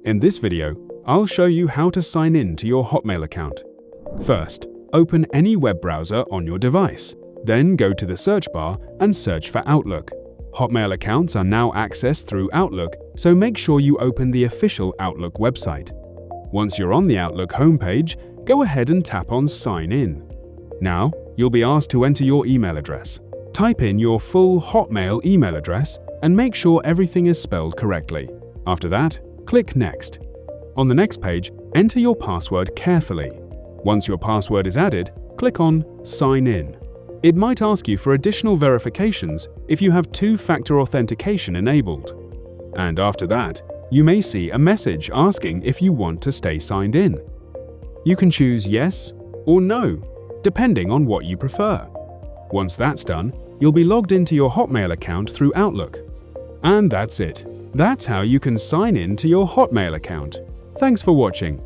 In this video, I'll show you how to sign in to your Hotmail account. First, open any web browser on your device. Then go to the search bar and search for Outlook. Hotmail accounts are now accessed through Outlook, so make sure you open the official Outlook website. Once you're on the Outlook homepage, go ahead and tap on Sign In. Now, you'll be asked to enter your email address. Type in your full Hotmail email address and make sure everything is spelled correctly. After that, click Next. On the next page, enter your password carefully. Once your password is added, click on Sign In. It might ask you for additional verifications if you have two-factor authentication enabled. And after that, you may see a message asking if you want to stay signed in. You can choose Yes or No, depending on what you prefer. Once that's done, you'll be logged into your Hotmail account through Outlook. And that's it. That's how you can sign in to your Hotmail account. Thanks for watching.